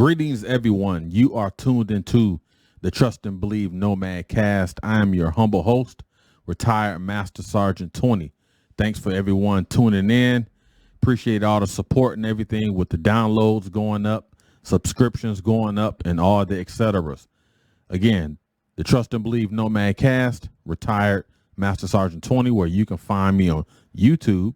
Greetings, everyone. You are tuned into the Trust and Believe Nomad Cast. I am your humble host, retired Master Sergeant 20. Thanks for everyone tuning in. Appreciate all the support and everything with the downloads going up, subscriptions going up, and all the et ceteras. Again, the Trust and Believe Nomad Cast, retired Master Sergeant 20, where you can find me on YouTube.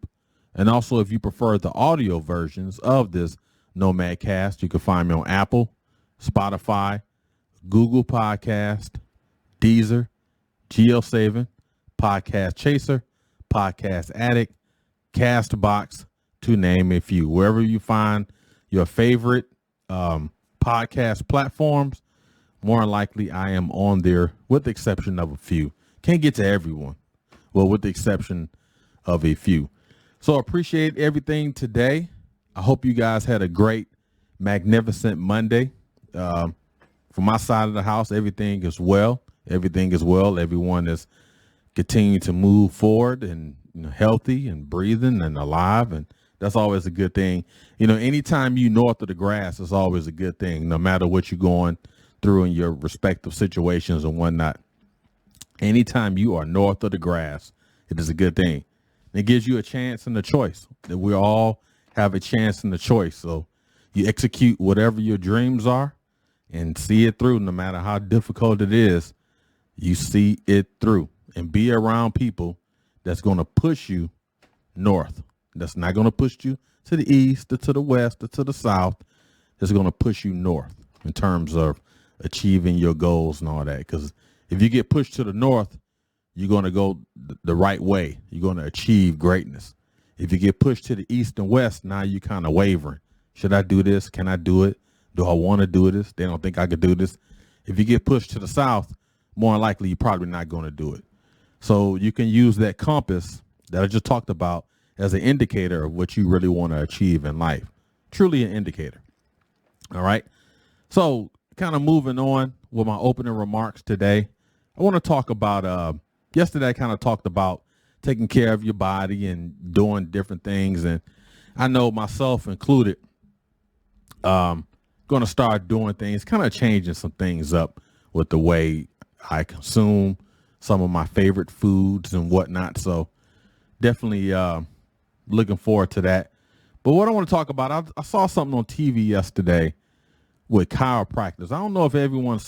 And also, if you prefer the audio versions of this Nomad Cast, you can find me on Apple, Spotify, Google Podcast, Deezer, GeoSavin, Podcast Chaser, Podcast Addict, Castbox, to name a few. Wherever you find your favorite podcast platforms, more than likely I am on there, with the exception of a few. Can't get to everyone. Well, with the exception of a few. So appreciate everything today. I hope you guys had a great, magnificent Monday. From my side of the house, everything is well. Everything is well. Everyone is continuing to move forward and healthy and breathing and alive. And that's always a good thing. Anytime you north of the grass is always a good thing, no matter what you're going through in your respective situations and whatnot. Anytime you are north of the grass, it is a good thing. It gives you a chance and a choice. That we all have a chance and a choice. So you execute whatever your dreams are and see it through, no matter how difficult it is. You see it through and be around people that's going to push you north. That's not going to push you to the east or to the west or to the south. It's going to push you north in terms of achieving your goals and all that. Because if you get pushed to the north, you're going to go the right way. You're going to achieve greatness. If you get pushed to the east and west, now you're kind of wavering. Should I do this? Can I do it? Do I want to do this? They don't think I could do this. If you get pushed to the south, more than likely, you're probably not going to do it. So you can use that compass that I just talked about as an indicator of what you really want to achieve in life. Truly an indicator. All right. So kind of moving on with my opening remarks today, I want to talk about, yesterday I kind of talked about taking care of your body and doing different things. And I know myself included, going to start doing things, kind of changing some things up with the way I consume some of my favorite foods and whatnot. So definitely looking forward to that. But what I want to talk about, I saw something on TV yesterday with chiropractors. I don't know if everyone's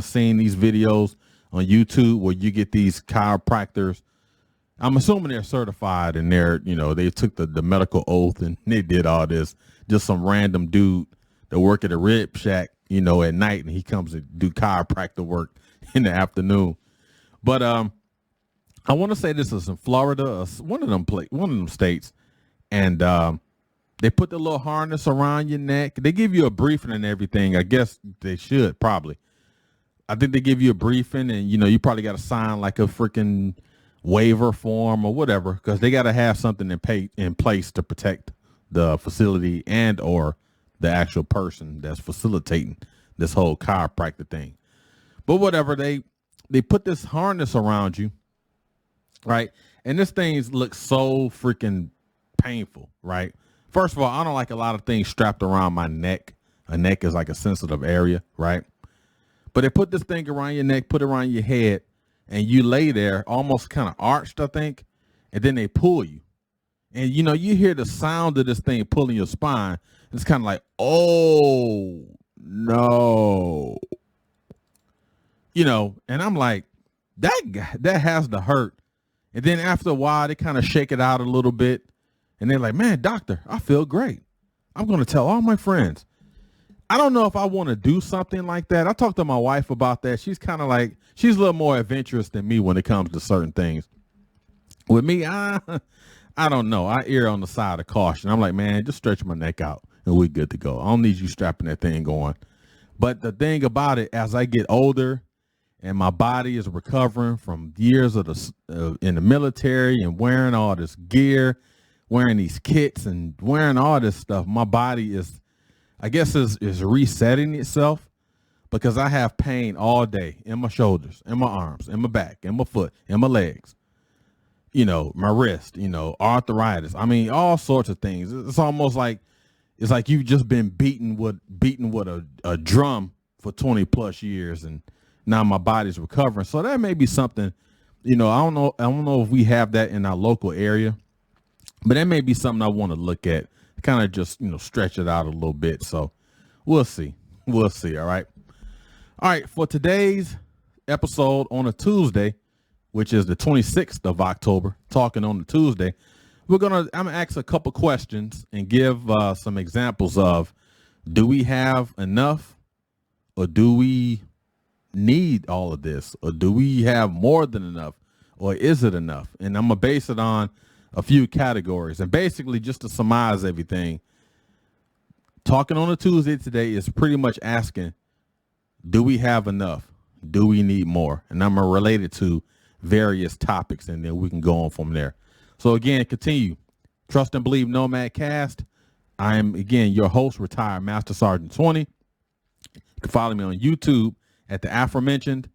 seen these videos on YouTube where you get these chiropractors. I'm assuming they're certified and they took the medical oath and they did all this. Just some random dude that work at a rib shack, at night, and he comes and do chiropractor work in the afternoon. But I want to say this is in Florida, one of them states, and they put the little harness around your neck. They give you a briefing and everything. I guess they should probably. I think they give you a briefing, and you probably got to sign like a freaking waiver form or whatever, because they got to have something in place to protect the facility and or the actual person that's facilitating this whole chiropractor thing. But whatever, they put this harness around you, right? And this thing looks so freaking painful, right? First of all, I don't like a lot of things strapped around my neck. A neck is like a sensitive area, right? But they put this thing around your neck, put it around your head, and you lay there almost kind of arched, I think, and then they pull you. And, you hear the sound of this thing pulling your spine. It's kind of like, oh, no. And I'm like, that has to hurt. And then after a while, they kind of shake it out a little bit. And they're like, man, doctor, I feel great. I'm going to tell all my friends. I don't know if I want to do something like that. I talked to my wife about that. She's kind of like, she's a little more adventurous than me when it comes to certain things. With me, I don't know. I err on the side of caution. I'm like, man, just stretch my neck out and we're good to go. I don't need you strapping that thing on. But the thing about it, as I get older and my body is recovering from years of in the military and wearing all this gear, wearing these kits and wearing all this stuff, my body is, I guess, is resetting itself, because I have pain all day in my shoulders, in my arms, in my back, in my foot, in my legs, my wrist, arthritis. I mean, all sorts of things. It's almost like it's like you've just been beaten with a drum for 20 plus years, and now my body's recovering. So that may be something, I don't know if we have that in our local area, but that may be something I want to look at, kind of just, stretch it out a little bit. So we'll see. We'll see. All right. All right. For today's episode on a Tuesday, which is the 26th of October, talking on the Tuesday, I'm going to ask a couple questions and give some examples of, do we have enough, or do we need all of this, or do we have more than enough, or is it enough? And I'm going to base it on a few categories. And basically, just to surmise everything, talking on a Tuesday today is pretty much asking, do we have enough? Do we need more? And I'm going to relate it to various topics, and then we can go on from there. So again, continue. Trust and Believe Nomad Cast. I am, again, your host, Retired Master Sergeant 20. You can follow me on YouTube at the aforementioned.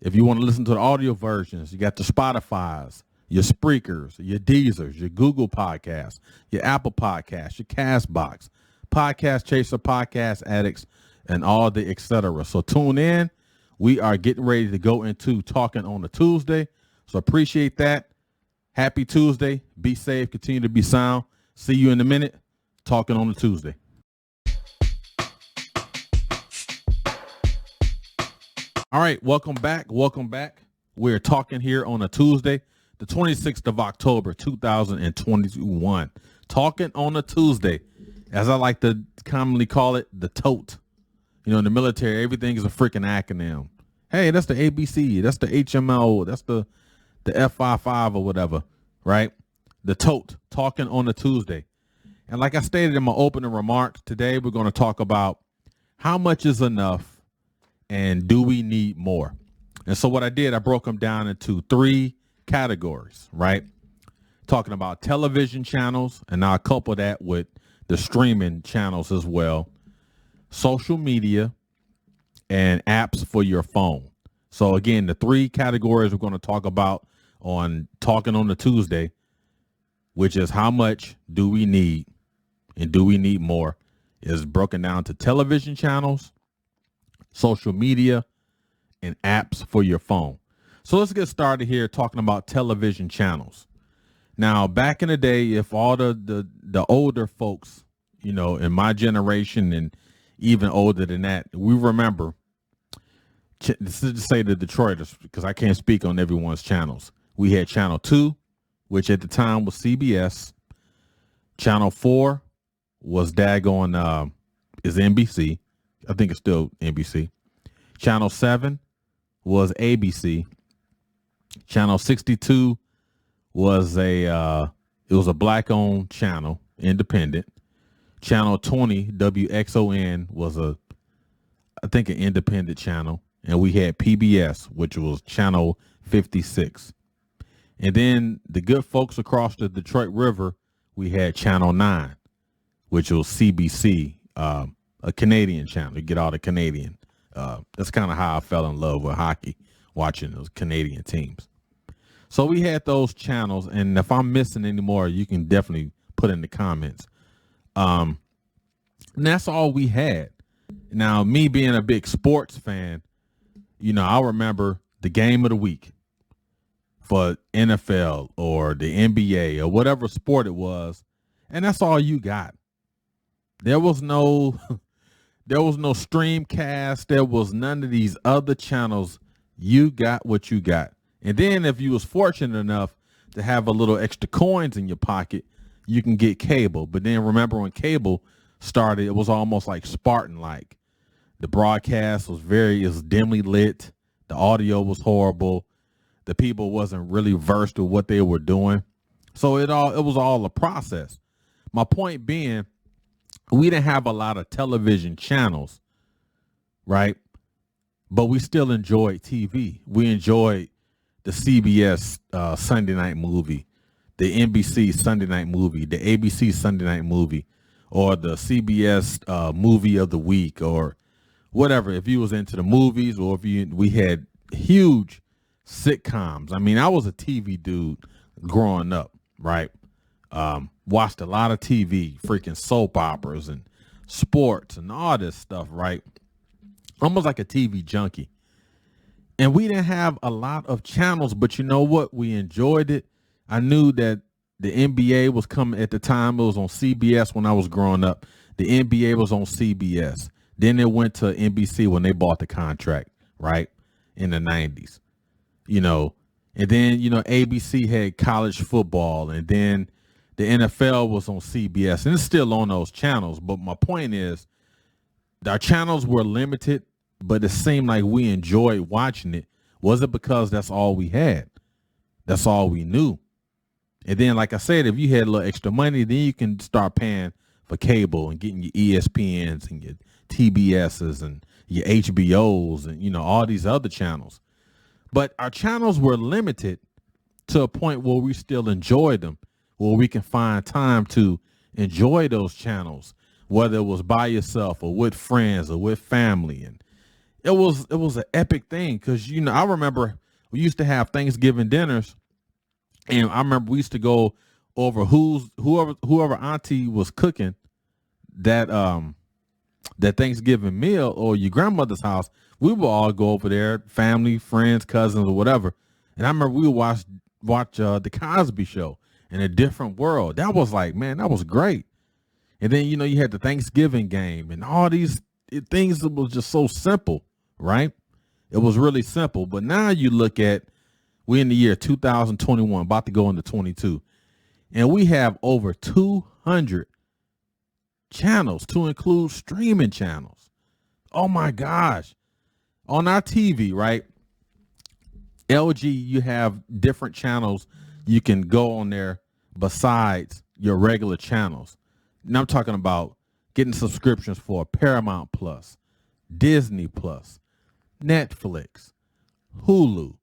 If you want to listen to the audio versions, you got the Spotify's, your Spreakers, your Deezers, your Google Podcasts, your Apple Podcasts, your Castbox, Podcast Chaser, Podcast Addicts, and all the etc. So tune in. We are getting ready to go into talking on a Tuesday. So appreciate that. Happy Tuesday. Be safe. Continue to be sound. See you in a minute. Talking on a Tuesday. All right. Welcome back. Welcome back. We're talking here on a Tuesday, the 26th of October, 2021. Talking on a Tuesday, as I like to commonly call it, the TOTE. In the military, everything is a freaking acronym. Hey, that's the ABC. That's the HMO. That's the F55 or whatever, right? The TOTE, talking on a Tuesday. And like I stated in my opening remarks, today we're going to talk about how much is enough and do we need more? And so what I did, I broke them down into three categories, right? Talking about television channels, and I'll couple that with the streaming channels as well, social media, and apps for your phone. So again, the three categories we're going to talk about on Talking on the Tuesday, which is how much do we need and do we need more, is broken down to television channels, social media, and apps for your phone. So let's get started here talking about television channels. Now, back in the day, if all the older folks, in my generation and even older than that, we remember, this is to say the Detroiters, because I can't speak on everyone's channels. We had Channel 2, which at the time was CBS. Channel 4 was is NBC. I think it's still NBC. Channel 7 was ABC. Channel 62 was it was a black-owned channel, independent. Channel 20, WXON, was I think an independent channel. And we had PBS, which was Channel 56. And then the good folks across the Detroit River, we had Channel 9, which was CBC, a Canadian channel. You get all the Canadian. That's kind of how I fell in love with hockey, watching those Canadian teams. So we had those channels. And if I'm missing any more, you can definitely put in the comments. And that's all we had. Now, me being a big sports fan, I remember the game of the week for NFL or the NBA or whatever sport it was, and that's all you got. There was no Streamcast. There was none of these other channels. You got what you got. And then if you was fortunate enough to have a little extra coins in your pocket, you can get cable. But then remember when cable started, it was almost like Spartan-like. The broadcast was dimly lit. The audio was horrible. The people wasn't really versed with what they were doing. So it was all a process. My point being, we didn't have a lot of television channels, right? But we still enjoyed TV. We enjoyed the CBS Sunday night movie, the NBC Sunday night movie, the ABC Sunday night movie, or the CBS movie of the week, or whatever. If you was into the movies, or we had huge sitcoms. I mean, I was a TV dude growing up, right? watched a lot of TV, freaking soap operas and sports and all this stuff, right? Almost like a TV junkie. And we didn't have a lot of channels, but you know what? We enjoyed it. I knew that the NBA was coming at the time. It was on CBS when I was growing up. The NBA was on CBS. Then it went to NBC when they bought the contract, right? In the 90s, and then, ABC had college football, and then the NFL was on CBS, and it's still on those channels. But my point is, our channels were limited, but it seemed like we enjoyed watching it. Was it because that's all we had? That's all we knew. And then, like I said, if you had a little extra money, then you can start paying for cable and getting your ESPNs and your TBSs and your HBOs and, all these other channels. But our channels were limited to a point where we still enjoy them, where we can find time to enjoy those channels, whether it was by yourself or with friends or with family. And it was an epic thing because, I remember we used to have Thanksgiving dinners, and I remember we used to go over whoever auntie was cooking that Thanksgiving meal, or your grandmother's house. We would all go over there, family, friends, cousins, or whatever. And I remember we would watch the Cosby Show in a different world. That was like, man, that was great. And then, you had the Thanksgiving game and all these things that was just so simple, right? It was really simple. But now you look at, we're in the year 2021, about to go into 22, and we have over 200 channels, to include streaming channels. Oh my gosh. On our TV, right? LG, you have different channels you can go on there besides your regular channels. Now I'm talking about getting subscriptions for Paramount Plus, Disney Plus, Netflix, Hulu,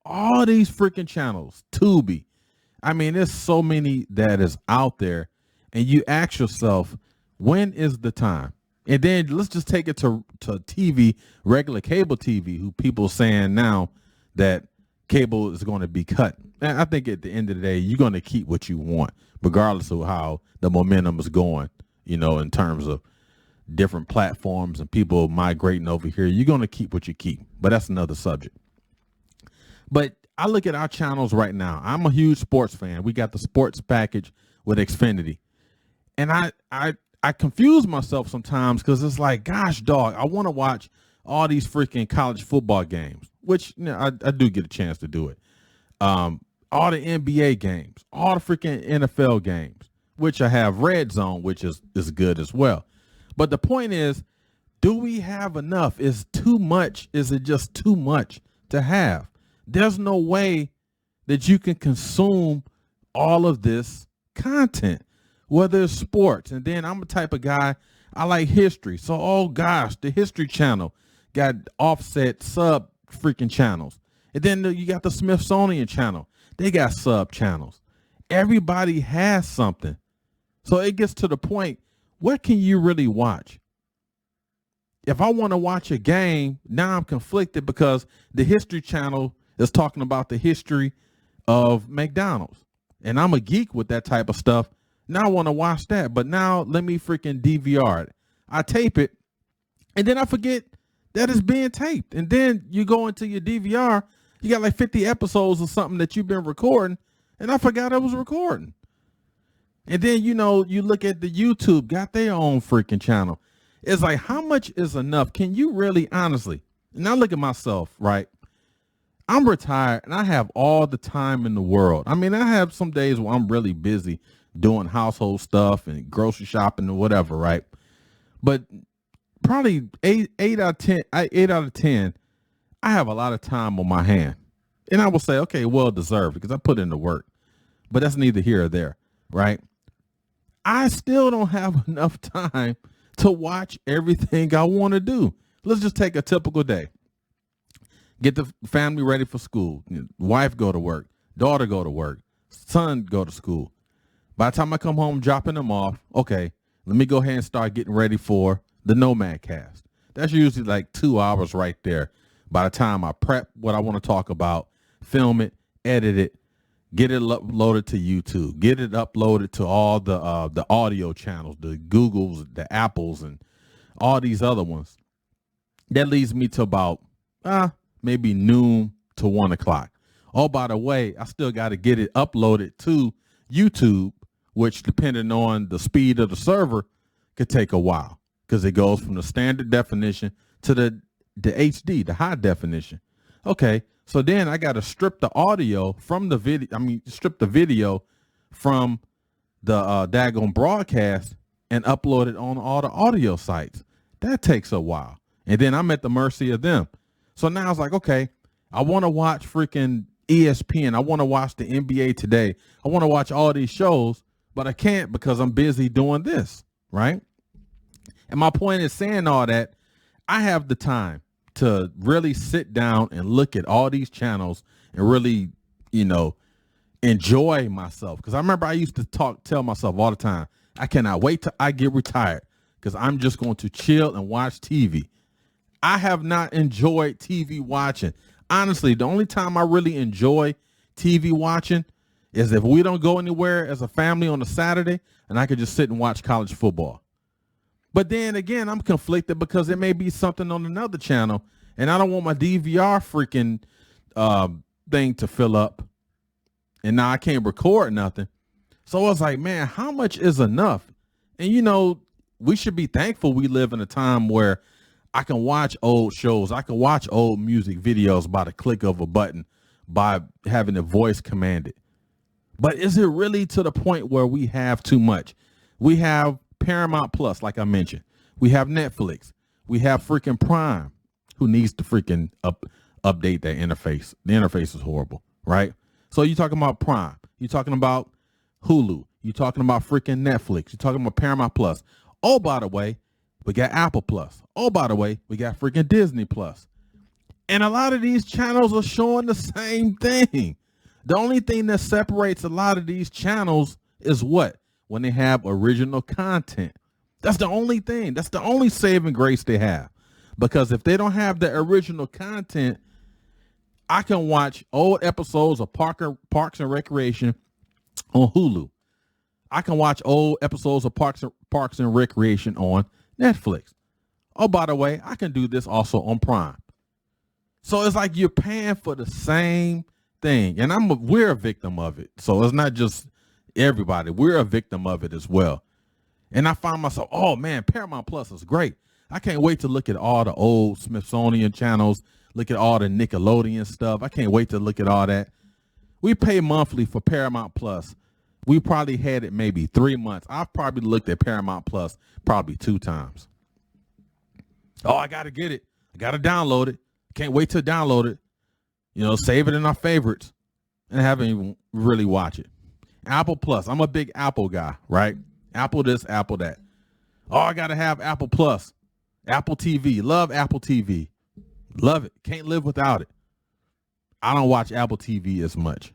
all these freaking channels, Tubi. I mean, there's so many that is out there, and you ask yourself, when is the time? And then let's just take it to TV, regular cable TV, who people saying now that cable is going to be cut. And I think at the end of the day, you're going to keep what you want, regardless of how the momentum is going, in terms of different platforms and people migrating over here. You're going to keep what you keep. But that's another subject. But I look at our channels right now. I'm a huge sports fan. We got the sports package with Xfinity. And I confuse myself sometimes because it's like, gosh, dog, I want to watch all these freaking college football games, which I do get a chance to do it. All the NBA games, all the freaking NFL games, which I have Red Zone, which is good as well. But the point is, do we have enough? Is too much? Is it just too much to have? There's no way that you can consume all of this content, whether it's sports. And then I'm a type of guy, I like history. So, oh gosh, the History Channel got offset sub freaking channels. And then you got the Smithsonian Channel. They got sub channels. Everybody has something. So it gets to the point, what can you really watch? If I want to watch a game, now I'm conflicted because the History Channel is talking about the history of McDonald's. And I'm a geek with that type of stuff. Now I want to watch that. But now let me freaking DVR it. I tape it, and then I forget that it's being taped. And then you go into your DVR, you got like 50 episodes or something that you've been recording, and I forgot I was recording. And then, you look at the YouTube, got their own freaking channel. It's like, how much is enough? Can you really, honestly? And I look at myself, right? I'm retired and I have all the time in the world. I mean, I have some days where I'm really busy doing household stuff and grocery shopping or whatever, right? But probably eight out of 10, I have a lot of time on my hand. And I will say, okay, well deserved because I put in the work. But that's neither here or there, right? I still don't have enough time to watch everything I want to do. Let's just take a typical day. Get the family ready for school. Wife go to work. Daughter go to work. Son go to school. By the time I come home dropping them off, okay, let me go ahead and start getting ready for the Nomad Cast. That's usually like 2 hours right there. By the time I prep what I want to talk about, film it, edit it, get it uploaded to YouTube, get it uploaded to all the audio channels, the Googles, the Apples, and all these other ones. That leads me to about maybe noon to 1 o'clock. Oh, by the way, I still got to get it uploaded to YouTube, which depending on the speed of the server could take a while because it goes from the standard definition to the HD, the high definition. Okay, so then I got to strip the audio from the video. I mean, strip the video from the daggone broadcast and upload it on all the audio sites. That takes a while. And then I'm at the mercy of them. So now it's like, okay, I want to watch freaking ESPN. I want to watch the NBA Today. I want to watch all these shows, but I can't because I'm busy doing this, right? And my point is saying all that, I have the time to really sit down and look at all these channels and really, enjoy myself. Because I remember I used to tell myself all the time, I cannot wait till I get retired because I'm just going to chill and watch TV. I have not enjoyed TV watching. Honestly, the only time I really enjoy TV watching is if we don't go anywhere as a family on a Saturday and I could just sit and watch college football. But then again, I'm conflicted because it may be something on another channel and I don't want my DVR freaking thing to fill up. And now I can't record nothing. So I was like, man, how much is enough? And, we should be thankful we live in a time where I can watch old shows. I can watch old music videos by the click of a button, by having a voice commanded. But is it really to the point where we have too much? We have Paramount Plus, like I mentioned. We have Netflix. We have freaking Prime, who needs to freaking update that interface. The interface is horrible, right? So you're talking about Prime. You're talking about Hulu. You're talking about freaking Netflix. You're talking about Paramount Plus. Oh, by the way, we got Apple Plus. Oh, by the way, we got freaking Disney Plus. And a lot of these channels are showing the same thing. The only thing that separates a lot of these channels is what? When they have original content. That's the only thing. That's the only saving grace they have. Because if they don't have the original content, I can watch old episodes of Parks and Recreation on Hulu. I can watch old episodes of Parks and Recreation on Netflix. Oh, by the way, I can do this also on Prime. So it's like you're paying for the same thing. And we're a victim of it. So it's not just everybody. We're a victim of it as well. And I find myself, oh man, Paramount Plus is great. I can't wait to look at all the old Smithsonian channels, look at all the Nickelodeon stuff. I can't wait to look at all that. We pay monthly for Paramount Plus. We probably had it maybe 3 months. I've probably looked at Paramount Plus probably 2 times. Oh, I got to get it. I got to download it. Can't wait to download it. Save it in our favorites and haven't even really watched it. Apple Plus. I'm a big Apple guy, right? Apple this, Apple that. Oh, I got to have Apple Plus. Apple TV. Love Apple TV. Love it. Can't live without it. I don't watch Apple TV as much.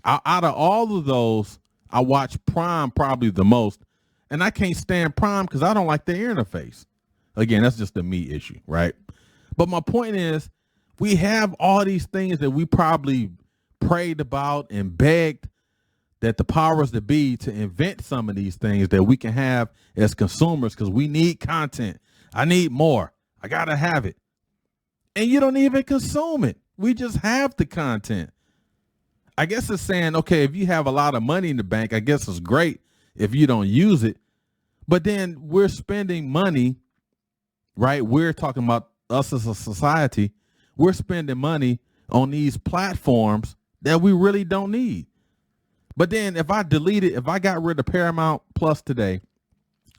Out of all of those, I watch Prime probably the most. And I can't stand Prime because I don't like the interface. Again, that's just a me issue, right? But my point is, we have all these things that we probably prayed about and begged that the powers that be to invent some of these things that we can have as consumers because we need content. I need more. I got to have it. And you don't even consume it. We just have the content. I guess it's saying, okay, if you have a lot of money in the bank, I guess it's great if you don't use it. But then we're spending money, right? We're talking about us as a society. We're spending money on these platforms that we really don't need. But then if I got rid of Paramount Plus today,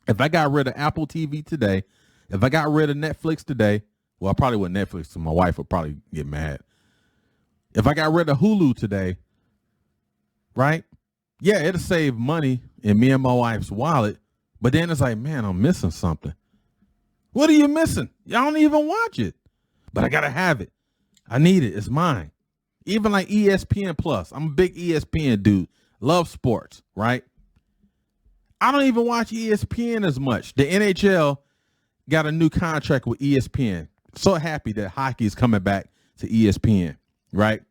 if I got rid of Apple TV today, if I got rid of Netflix today, well, I probably wouldn't Netflix, so my wife would probably get mad. If I got rid of Hulu today, right? Yeah, it'll save money in me and my wife's wallet. But then it's like, man, I'm missing something. What are you missing? Y'all don't even watch it. But I got to have it. I need it. It's mine. Even like ESPN Plus. I'm a big ESPN dude. Love sports, right? I don't even watch ESPN as much. The NHL got a new contract with ESPN. So happy that hockey is coming back to ESPN, right?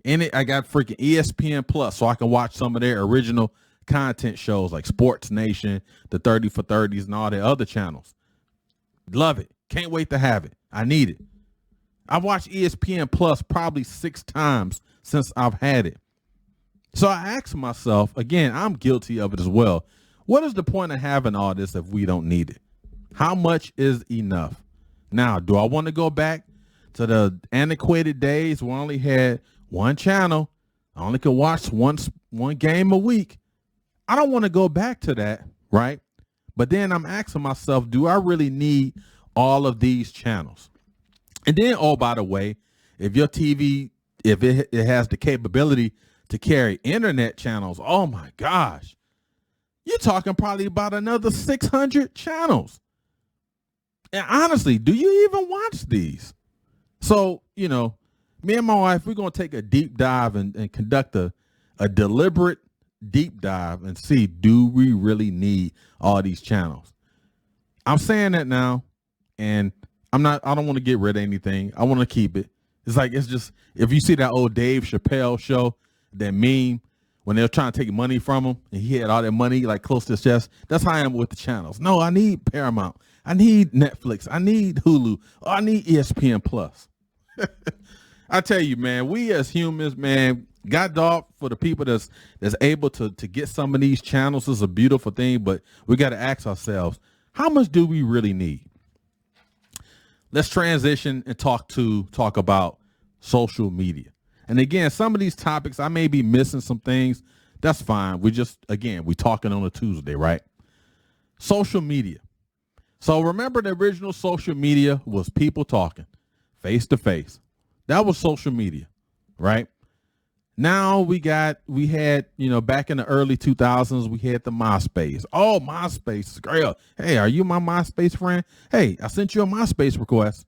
In it, I got freaking ESPN Plus, so I can watch some of their original content shows like Sports Nation, the 30 for 30s, and all the other channels. Love it. Can't wait to have it. I need it. I've watched ESPN Plus probably 6 times since I've had it. So I asked myself, again, I'm guilty of it as well. What is the point of having all this if we don't need it? How much is enough? Now, do I want to go back to the antiquated days where I only had one channel? I only could watch one game a week. I don't want to go back to that, right? But then I'm asking myself, do I really need all of these channels? And then, oh, by the way, if your TV, if it has the capability to carry internet channels, oh my gosh, you're talking probably about another 600 channels. And honestly, do you even watch these? So, me and my wife, we're going to take a deep dive and conduct a deliberate deep dive and see, do we really need all these channels? I'm saying that now, and I don't want to get rid of anything. I want to keep it. It's just, if you see that old Dave Chappelle show, that meme, when they were trying to take money from him and he had all that money like close to his chest, that's how I am with the channels. No, I need Paramount. I need Netflix. I need Hulu. Oh, I need ESPN Plus. I tell you, man, we as humans, man, God dog for the people that's able to get some of these channels is a beautiful thing, but we got to ask ourselves, how much do we really need? Let's transition and talk about social media. And again, some of these topics, I may be missing some things. That's fine. We talking on a Tuesday, right? Social media. So remember, the original social media was people talking face to face. That was social media, right? Now we had, back in the early 2000s, we had the MySpace. Oh, MySpace. Girl, hey, are you my MySpace friend? Hey, I sent you a MySpace request.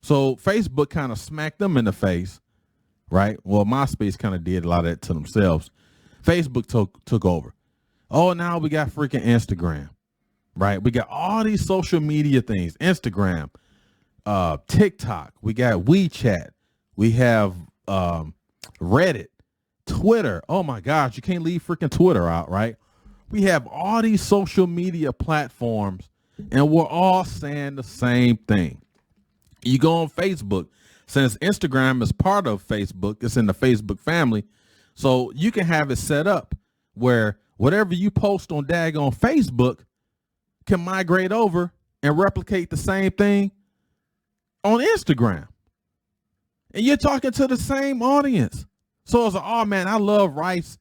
So Facebook kind of smacked them in the face, right? Well, MySpace kind of did a lot of that to themselves. Facebook took over. Oh, now we got freaking Instagram, right? We got all these social media things. Instagram, TikTok. We got WeChat. We have Reddit, Twitter. Oh my gosh, you can't leave freaking Twitter out, right? We have all these social media platforms, and we're all saying the same thing. You go on Facebook, since Instagram is part of Facebook, it's in the Facebook family, so you can have it set up where whatever you post on daggone Facebook can migrate over and replicate the same thing on Instagram. And you're talking to the same audience. So it's like, oh man, I love rice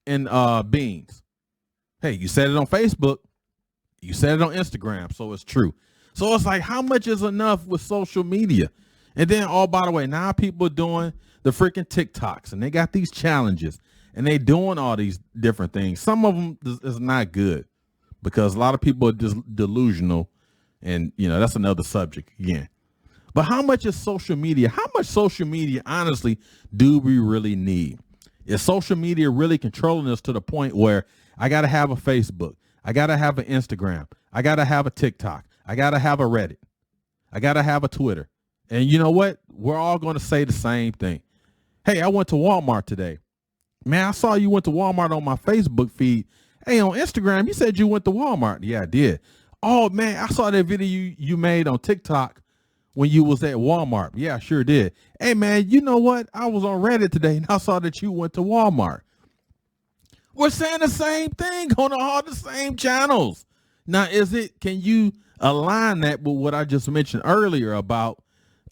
and beans. Hey, you said it on Facebook. You said it on Instagram, so it's true. So it's like, how much is enough with social media? And then, oh, by the way, now people are doing the freaking TikToks, and they got these challenges, and they doing all these different things. Some of them is not good because a lot of people are just delusional, and that's another subject again. But how much is social media? How much social media, honestly, do we really need? Is social media really controlling us to the point where I got to have a Facebook, I got to have an Instagram, I got to have a TikTok, I got to have a Reddit, I got to have a Twitter? And you know what? We're all going to say the same thing. Hey, I went to Walmart today. Man, I saw you went to Walmart on my Facebook feed. Hey, on Instagram, you said you went to Walmart. Yeah, I did. Oh, man, I saw that video you made on TikTok when you was at Walmart. Yeah, I sure did. Hey, man, you know what? I was on Reddit today, and I saw that you went to Walmart. We're saying the same thing on all the same channels. Now, can you align that with what I just mentioned earlier about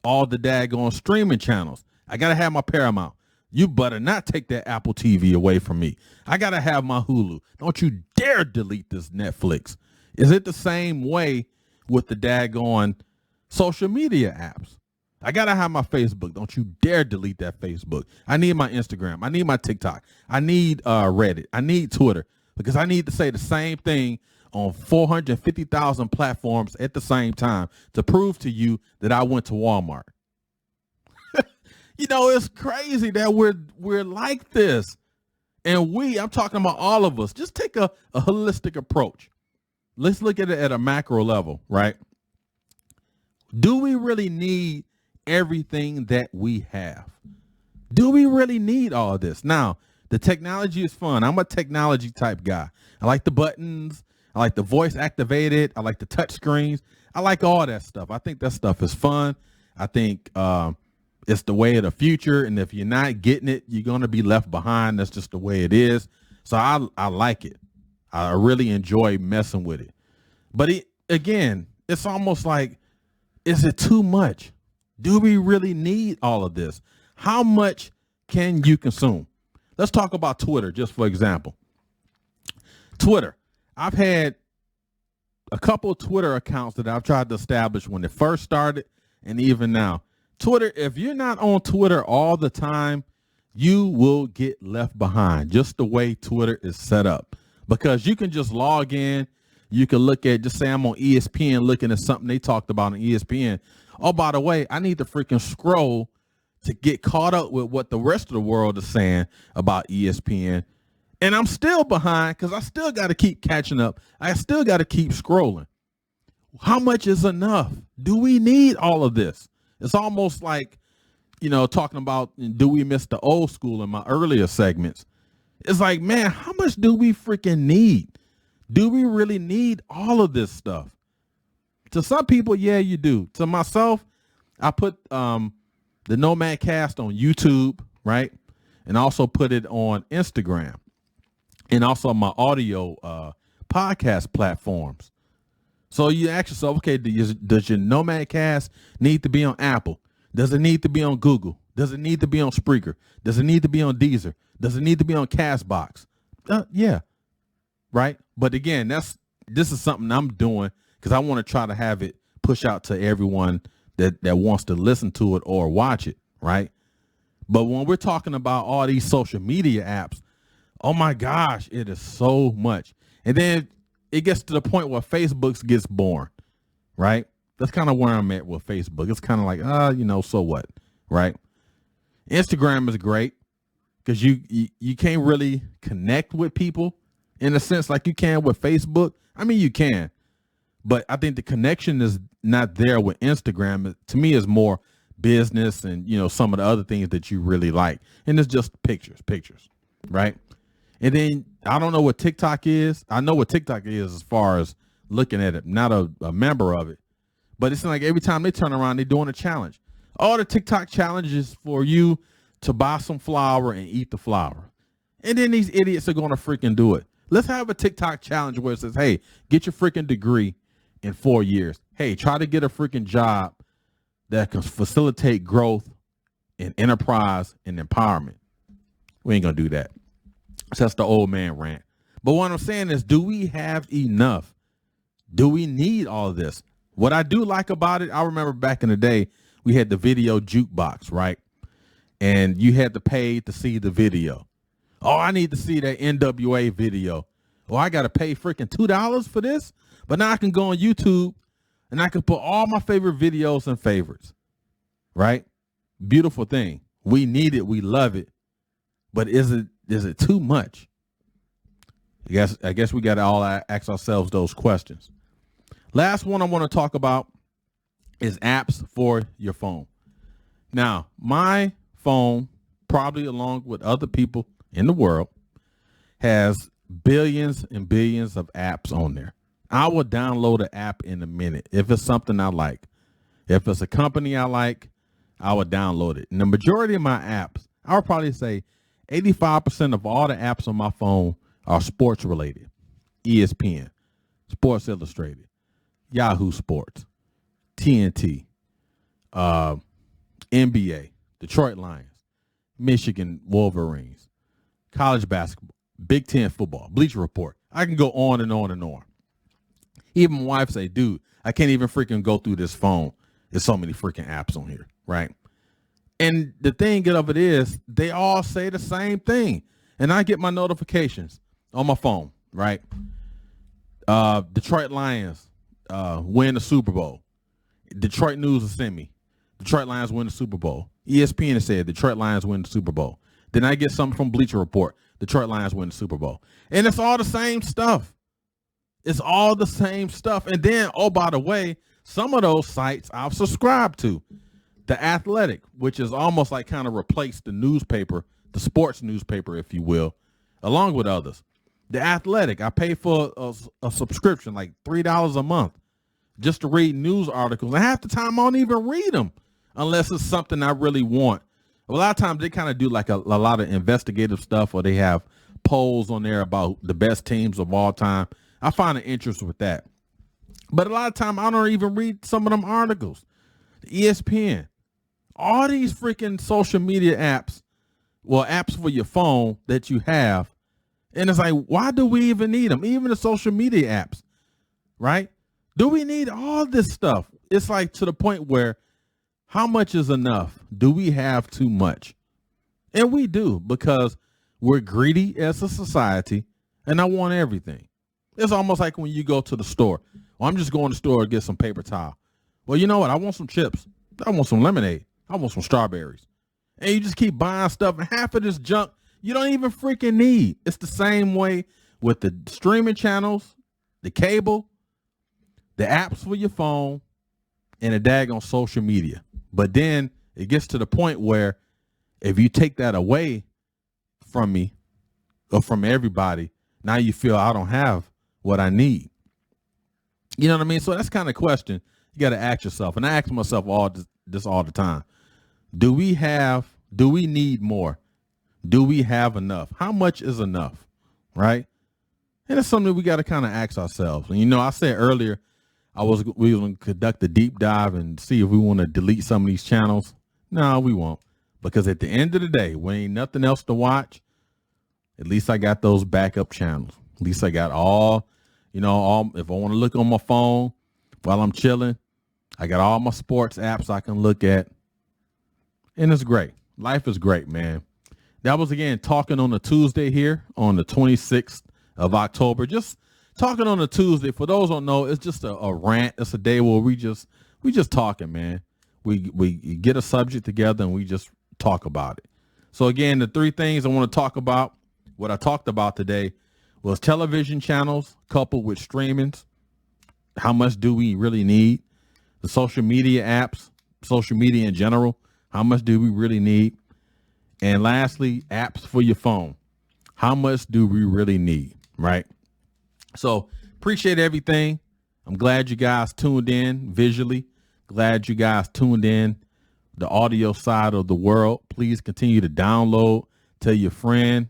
all the daggone streaming channels? I got to have my Paramount. You better not take that Apple TV away from me. I got to have my Hulu. Don't you dare delete this Netflix. Is it the same way with the daggone social media apps? I got to have my Facebook. Don't you dare delete that Facebook. I need my Instagram. I need my TikTok. I need Reddit. I need Twitter, because I need to say the same thing on 450,000 platforms at the same time to prove to you that I went to Walmart. It's crazy that we're like this. And I'm talking about all of us. Just take a holistic approach. Let's look at it at a macro level, right? Do we really need everything that we have? Do we really need all of this? Now, the technology is fun. I'm a technology type guy. I like the buttons. I like the voice activated. I like the touch screens. I like all that stuff. I think that stuff is fun. I think it's the way of the future. And if you're not getting it, you're going to be left behind. That's just the way it is. So I like it. I really enjoy messing with it. But again, it's almost like, is it too much? Do we really need all of this? How much can you consume? Let's talk about Twitter, just for example. Twitter. I've had a couple of Twitter accounts that I've tried to establish when it first started and even now. Twitter, if you're not on Twitter all the time, you will get left behind, just the way Twitter is set up. Because you can just log in. You can look at, just say I'm on ESPN looking at something they talked about on ESPN. Oh, by the way, I need to freaking scroll to get caught up with what the rest of the world is saying about ESPN. And I'm still behind because I still got to keep catching up. I still got to keep scrolling. How much is enough? Do we need all of this? It's almost like, talking about, do we miss the old school in my earlier segments? It's like, man, how much do we freaking need? Do we really need all of this stuff? To some people, yeah, you do. To myself, I put the Nomad Cast on YouTube, right? And also put it on Instagram and also my audio podcast platforms. So you ask yourself, okay, does your Nomad Cast need to be on Apple? Does it need to be on Google? Does it need to be on Spreaker? Does it need to be on Deezer? Does it need to be on Castbox? Yeah. Right. But again, this is something I'm doing because I want to try to have it push out to everyone that wants to listen to it or watch it. Right. But when we're talking about all these social media apps, oh my gosh, it is so much. And then it gets to the point where Facebook gets boring. Right. That's kind of where I'm at with Facebook. It's kind of like, so what? Right. Instagram is great because you can't really connect with people in a sense like you can with Facebook. I mean, you can, but I think the connection is not there with Instagram. To me, is more business and, some of the other things that you really like. And it's just pictures, right? And then I don't know what TikTok is. I know what TikTok is as far as looking at it, not a member of it. But it's like every time they turn around, they're doing a challenge. All the TikTok challenges for you to buy some flour and eat the flour. And then these idiots are going to freaking do it. Let's have a TikTok challenge where it says, hey, get your freaking degree in 4 years. Hey, try to get a freaking job that can facilitate growth and enterprise and empowerment. We ain't going to do that. So that's the old man rant. But what I'm saying is, do we have enough? Do we need all of this? What I do like about it, I remember back in the day, we had the video jukebox, right? And you had to pay to see the video. Oh, I need to see that NWA video. Oh, I got to pay freaking $2 for this? But now I can go on YouTube and I can put all my favorite videos and favorites, right? Beautiful thing. We need it. We love it. But is it too much? I guess we got to all ask ourselves those questions. Last one I want to talk about is apps for your phone. Now, my phone, probably along with other people in the world, has billions and billions of apps on there. I will download an app in a minute if it's something I like. If it's a company I like, I would download it. And the majority of my apps, I would probably say 85% of all the apps on my phone are sports related. ESPN, Sports Illustrated, Yahoo Sports, TNT, NBA, Detroit Lions, Michigan Wolverines, college basketball, Big Ten football, Bleacher Report. I can go on and on and on. Even my wife say, dude, I can't even freaking go through this phone. There's so many freaking apps on here, right? And the thing of it is, they all say the same thing. And I get my notifications on my phone, right? Detroit Lions win the Super Bowl. Detroit News will send me. Detroit Lions win the Super Bowl. ESPN said Detroit Lions win the Super Bowl. Then I get something from Bleacher Report. Detroit Lions win the Super Bowl. And it's all the same stuff. It's all the same stuff. And then, oh, by the way, some of those sites I've subscribed to. The Athletic, which is almost like kind of replaced the newspaper, the sports newspaper, if you will, along with others. The Athletic, I pay for a subscription, like $3 a month, just to read news articles. And half the time I don't even read them unless it's something I really want. A lot of times they kind of do like a lot of investigative stuff, or they have polls on there about the best teams of all time. I find an interest with that. But a lot of time I don't even read some of them articles. ESPN, all these freaking social media apps, well, apps for your phone that you have. And it's like, why do we even need them? Even the social media apps, right? Do we need all this stuff? It's like to the point where how much is enough? Do we have too much? And we do, because we're greedy as a society, and I want everything. It's almost like when you go to the store. Well, I'm just going to the store to get some paper towel. Well, you know what? I want some chips. I want some lemonade. I want some strawberries. And you just keep buying stuff, and half of this junk you don't even freaking need. It's the same way with the streaming channels, the cable, the apps for your phone, and the daggone social media. But then it gets to the point where if you take that away from me or from everybody, now you feel I don't have what I need. You know what I mean? So that's kind of question you got to ask yourself. And I ask myself this all the time. Do we need more? Do we have enough? How much is enough? Right? And it's something we got to kind of ask ourselves. And, you know, I said earlier, we were going to conduct a deep dive and see if we want to delete some of these channels. No, we won't. Because at the end of the day, when ain't nothing else to watch, at least I got those backup channels. At least I got all, if I want to look on my phone while I'm chilling, I got all my sports apps I can look at. And it's great. Life is great, man. That was, again, Talking on a Tuesday here on the 26th of October. Just talking on a Tuesday. For those who don't know, it's just a rant. It's a day where we just talking, man. We get a subject together and we just talk about it. So, again, the three things I want to talk about, what I talked about today, was television channels coupled with streamings. How much do we really need? The social media apps, social media in general. How much do we really need? And lastly, apps for your phone. How much do we really need, right? So appreciate everything. I'm glad you guys tuned in visually. Glad you guys tuned in the audio side of the world. Please continue to download. Tell your friend,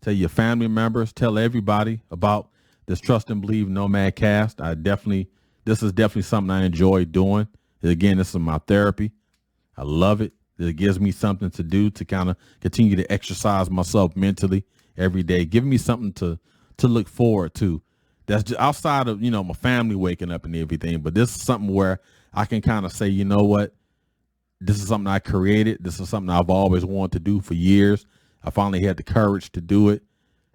tell your family members, tell everybody about this Trust and Believe Nomad Cast. This is definitely something I enjoy doing. Again, this is my therapy. I love it. It gives me something to do to kind of continue to exercise myself mentally every day. Give me something to look forward to. That's just outside of, my family waking up and everything. But this is something where I can kind of say, you know what? This is something I created. This is something I've always wanted to do for years. I finally had the courage to do it.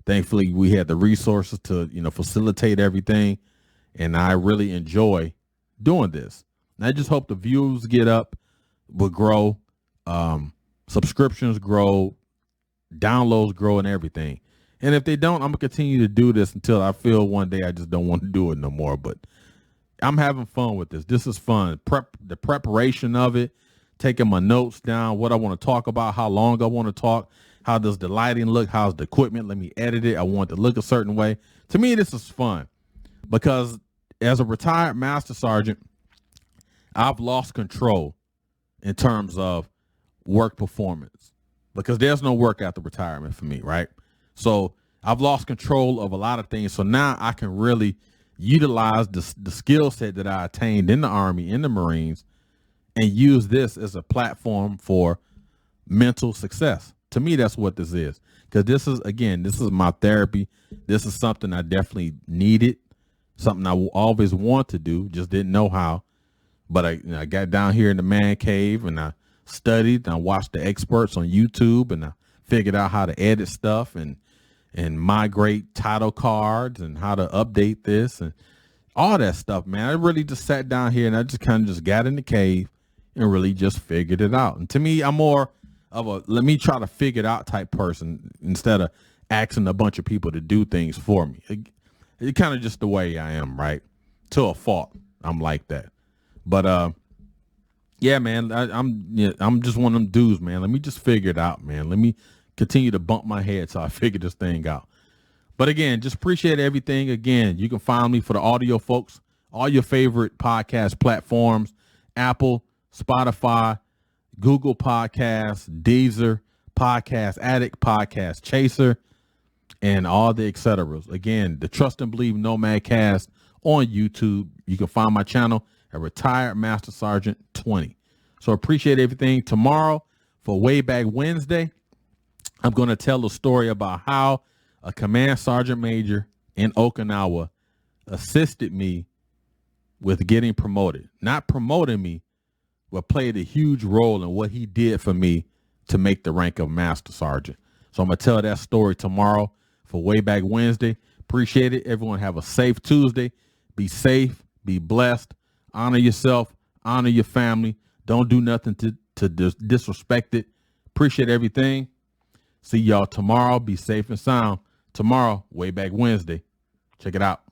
Thankfully, we had the resources to, facilitate everything. And I really enjoy doing this. And I just hope the views get up, will grow. Subscriptions grow, downloads grow, and everything. And if they don't, I'm gonna continue to do this until I feel one day I just don't want to do it no more. But I'm having fun with this. This is fun. The preparation of it, taking my notes down, what I want to talk about, how long I want to talk, how does the lighting look, how's the equipment, let me edit it. I want it to look a certain way. To me, this is fun because as a retired master sergeant, I've lost control in terms of work performance because there's no work after retirement for me, right? So I've lost control of a lot of things. So now I can really utilize the skill set that I attained in the Army, in the Marines, and use this as a platform for mental success. To me, that's what this is. Because this is my therapy. This is something I definitely needed, something I always want to do, just didn't know how. But I got down here in the man cave and I studied and I watched the experts on YouTube and I figured out how to edit stuff and migrate title cards and how to update this and all that stuff, man. I really just sat down here and I just kind of just got in the cave and really just figured it out. And to me, I'm more of a let me try to figure it out type person instead of asking a bunch of people to do things for me. It kind of just the way I am, right? To a fault. I'm like that. But Yeah, man. I'm just one of them dudes, man. Let me just figure it out, man. Let me continue to bump my head so I figure this thing out. But again, just appreciate everything. Again, you can find me for the audio folks, all your favorite podcast platforms, Apple, Spotify, Google Podcasts, Deezer, Podcast Addict, Podcast Chaser, and all the et ceteras. Again, the Trust and Believe Nomad Cast on YouTube. You can find my channel at Retired Master Sergeant 20. So appreciate everything. Tomorrow for Way Back Wednesday, I'm going to tell a story about how a command sergeant major in Okinawa assisted me with getting promoted. Not promoting me, but played a huge role in what he did for me to make the rank of master sergeant. So I'm going to tell that story tomorrow for Way Back Wednesday. Appreciate it. Everyone have a safe Tuesday. Be safe. Be blessed. Honor yourself. Honor your family. Don't do nothing to disrespect it. Appreciate everything. See y'all tomorrow. Be safe and sound. Tomorrow, Way Back Wednesday. Check it out.